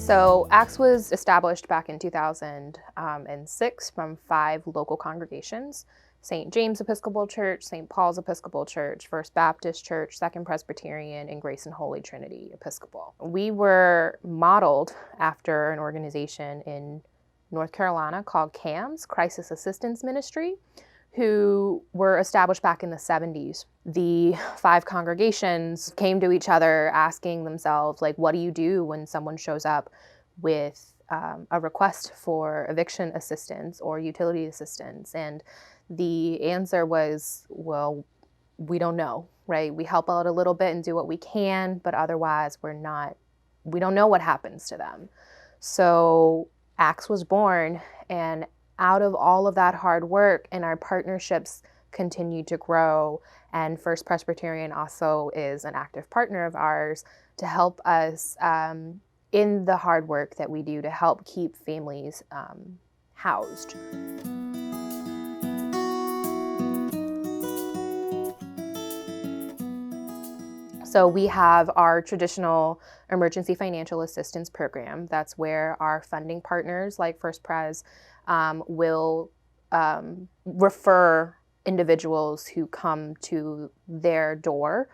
So ACTS was established back in 2006 from 5 local congregations: St. James Episcopal Church, St. Paul's Episcopal Church, First Baptist Church, Second Presbyterian, and Grace and Holy Trinity Episcopal. We were modeled after an organization in North Carolina called CAMS, Crisis Assistance Ministry, who were established back in the 70s. The 5 congregations came to each other asking themselves, like, what do you do when someone shows up with a request for eviction assistance or utility assistance? And the answer was, well, we don't know, right? We help out a little bit and do what we can, but otherwise we don't know what happens to them. So ACTS was born, and out of all of that hard work, and our partnerships continue to grow, and First Presbyterian also is an active partner of ours to help us in the hard work that we do to help keep families housed. So we have our traditional emergency financial assistance program. That's where our funding partners like First Pres will refer individuals who come to their door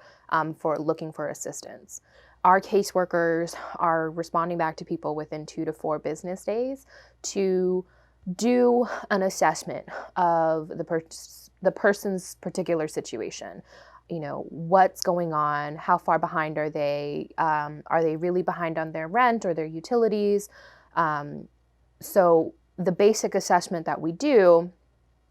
for looking for assistance. Our caseworkers are responding back to people within 2 to 4 business days to do an assessment of the person's particular situation. You know, what's going on, how far behind are they really behind on their rent or their utilities? So the basic assessment that we do,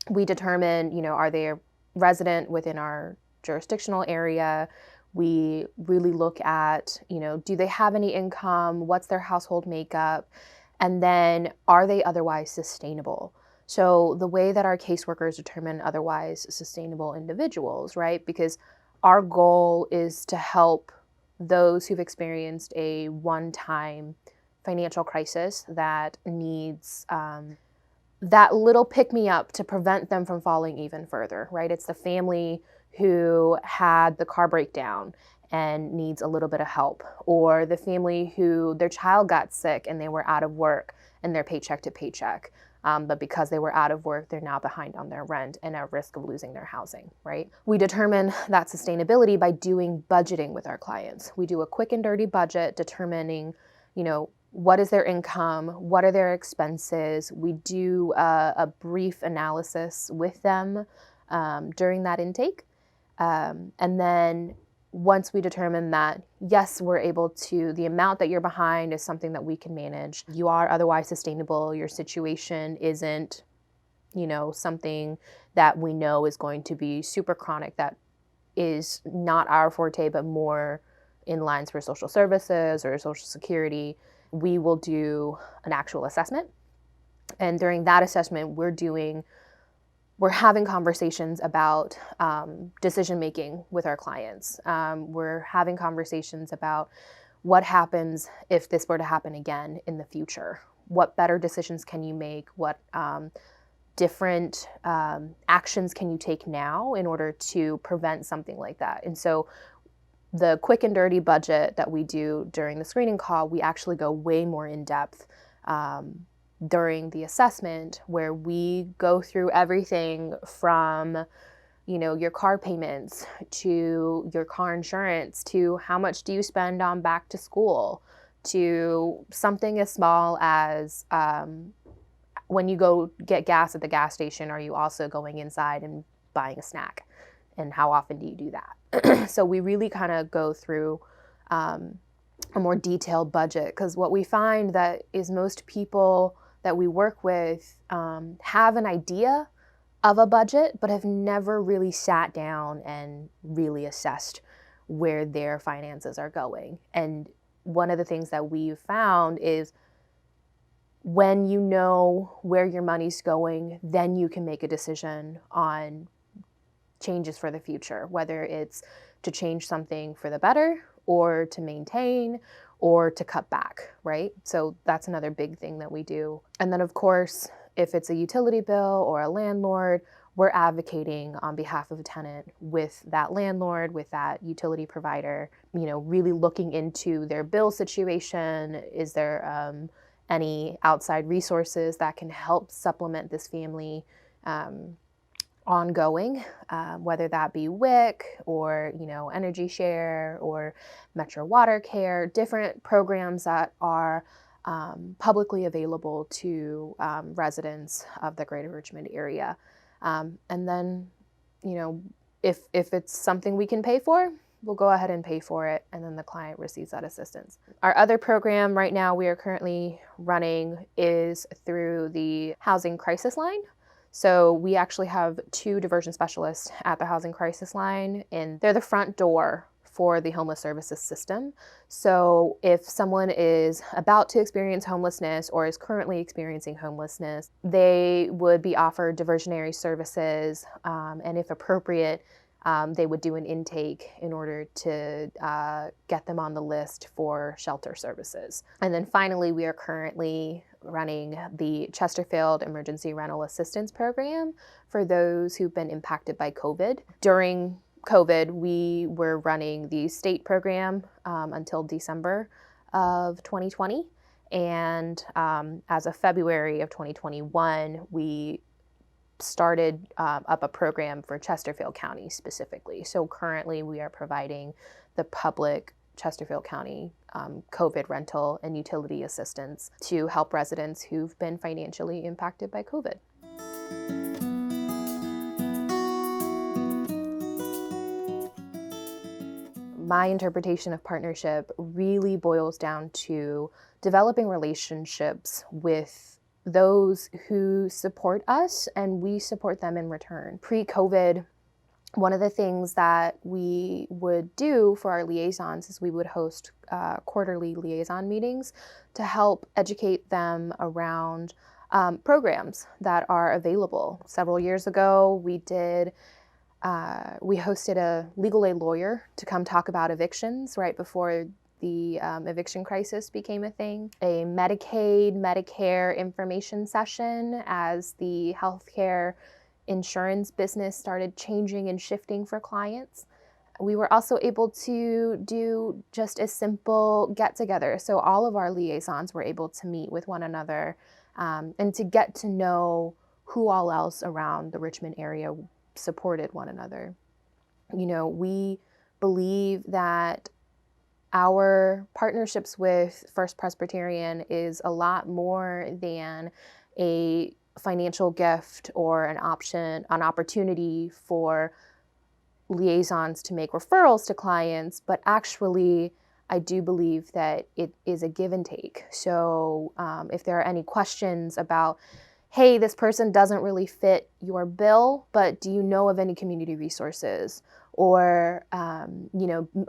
we determine, you know, are they a resident within our jurisdictional area? We really look at, you know, do they have any income? What's their household makeup? And then are they otherwise sustainable? So the way that our caseworkers determine otherwise sustainable individuals, right? Because our goal is to help those who've experienced a one-time financial crisis that needs that little pick-me-up to prevent them from falling even further, right? It's the family who had the car breakdown and needs a little bit of help, or the family who their child got sick and they were out of work and they're paycheck to paycheck. But because they were out of work, they're now behind on their rent and at risk of losing their housing, right? We determine that sustainability by doing budgeting with our clients. We do a quick and dirty budget determining, you know, what is their income, what are their expenses. We do a brief analysis with them during that intake. And then once we determine that, yes, we're able to, the amount that you're behind is something that we can manage. You are otherwise sustainable. Your situation isn't, you know, something that we know is going to be super chronic. That is not our forte, but more in lines for social services or Social Security. We will do an actual assessment. And during that assessment, we're having conversations about decision-making with our clients. We're having conversations about what happens if this were to happen again in the future. What better decisions can you make? What different actions can you take now in order to prevent something like that? And so the quick and dirty budget that we do during the screening call, we actually go way more in depth during the assessment, where we go through everything from, you know, your car payments to your car insurance to how much do you spend on back to school, to something as small as when you go get gas at the gas station, are you also going inside and buying a snack? And how often do you do that? So we really kind of go through a more detailed budget, because what we find that is most people that we work with have an idea of a budget, but have never really sat down and really assessed where their finances are going. And one of the things that we've found is when you know where your money's going, then you can make a decision on changes for the future, whether it's to change something for the better or to maintain or to cut back, right? So that's another big thing that we do. And then of course, if it's a utility bill or a landlord, we're advocating on behalf of a tenant with that landlord, with that utility provider, really looking into their bill situation. Is there any outside resources that can help supplement this family ongoing, whether that be WIC or, Energy Share or Metro Water Care, different programs that are publicly available to residents of the Greater Richmond area. And then, if it's something we can pay for, we'll go ahead and pay for it, and then the client receives that assistance. Our other program right now we are currently running is through the Housing Crisis Line. So we actually have 2 diversion specialists at the Housing Crisis Line, and they're the front door for the homeless services system. So if someone is about to experience homelessness or is currently experiencing homelessness, they would be offered diversionary services, and if appropriate, they would do an intake in order to get them on the list for shelter services. And then finally, we are currently running the Chesterfield Emergency Rental Assistance Program for those who've been impacted by COVID. During COVID, we were running the state program until December of 2020. And as of February of 2021, we started up a program for Chesterfield County specifically. So currently we are providing the public Chesterfield County COVID rental and utility assistance to help residents who've been financially impacted by COVID. My interpretation of partnership really boils down to developing relationships with those who support us and we support them in return. Pre-COVID, one of the things that we would do for our liaisons is we would host quarterly liaison meetings to help educate them around programs that are available. Several years ago, we hosted a legal aid lawyer to come talk about evictions right before the eviction crisis became a thing. A Medicaid, Medicare information session as the healthcare insurance business started changing and shifting for clients. We were also able to do just a simple get-together. So all of our liaisons were able to meet with one another and to get to know who all else around the Richmond area supported one another. We believe that our partnerships with First Presbyterian is a lot more than a financial gift or an opportunity for liaisons to make referrals to clients, but actually I do believe that it is a give and take. So if there are any questions about, hey, this person doesn't really fit your bill, but do you know of any community resources? Or,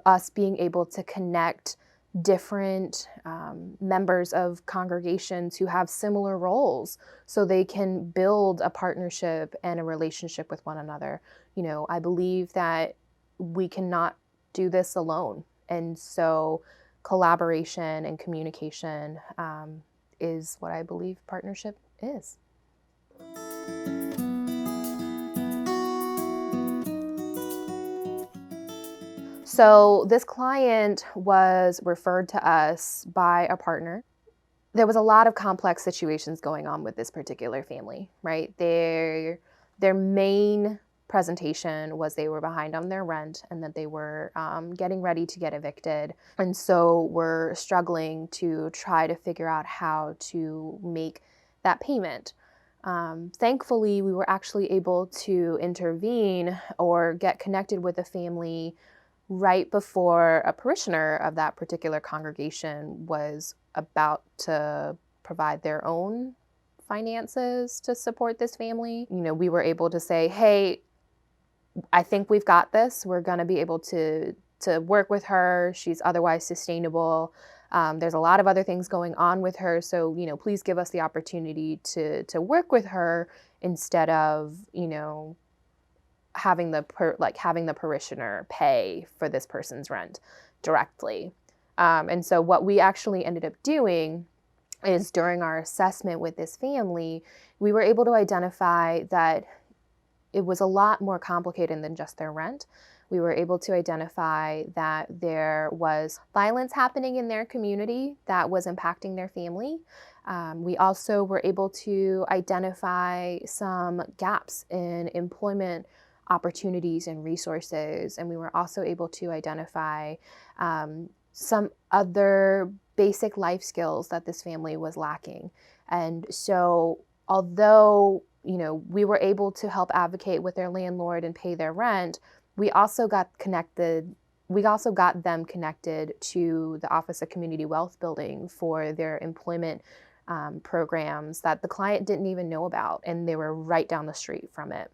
us being able to connect different members of congregations who have similar roles so they can build a partnership and a relationship with one another. I believe that we cannot do this alone. And so collaboration and communication is what I believe partnership is. So this client was referred to us by a partner. There was a lot of complex situations going on with this particular family, right? Their main presentation was they were behind on their rent and that they were getting ready to get evicted. And so we're struggling to try to figure out how to make that payment. Thankfully, we were actually able to intervene or get connected with the family right before a parishioner of that particular congregation was about to provide their own finances to support this family. We were able to say, hey, I think we've got this. We're going to be able to work with her. She's otherwise sustainable. There's a lot of other things going on with her. So, please give us the opportunity to work with her instead of, having the parishioner pay for this person's rent directly. And so what we actually ended up doing is during our assessment with this family, we were able to identify that it was a lot more complicated than just their rent. We were able to identify that there was violence happening in their community that was impacting their family. We also were able to identify some gaps in employment opportunities and resources. And we were also able to identify some other basic life skills that this family was lacking. And so, although, we were able to help advocate with their landlord and pay their rent, we also got them connected to the Office of Community Wealth Building for their employment programs that the client didn't even know about, and they were right down the street from it.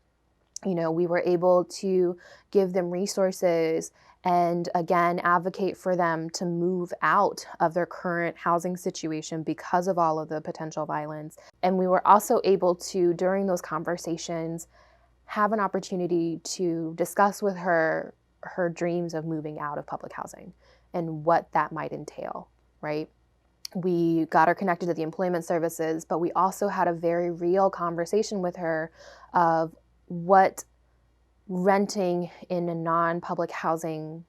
We were able to give them resources and, again, advocate for them to move out of their current housing situation because of all of the potential violence. And we were also able to, during those conversations, have an opportunity to discuss with her dreams of moving out of public housing and what that might entail, right? We got her connected to the employment services, but we also had a very real conversation with her of what renting in a non-public housing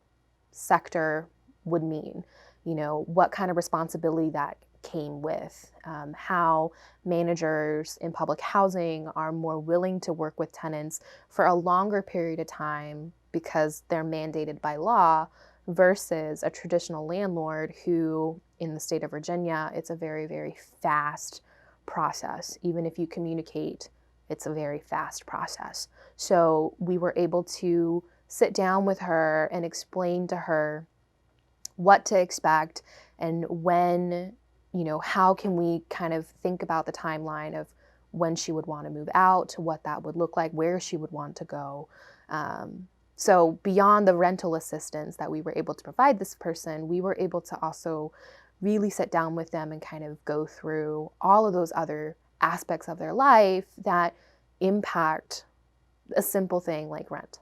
sector would mean, what kind of responsibility that came with, how managers in public housing are more willing to work with tenants for a longer period of time because they're mandated by law versus a traditional landlord who, in the state of Virginia, it's a very, very fast process. Even if you communicate, it's a very fast process. So we were able to sit down with her and explain to her what to expect and when, how can we kind of think about the timeline of when she would want to move out, what that would look like, where she would want to go. So beyond the rental assistance that we were able to provide this person, we were able to also really sit down with them and kind of go through all of those other aspects of their life that impact a simple thing like rent.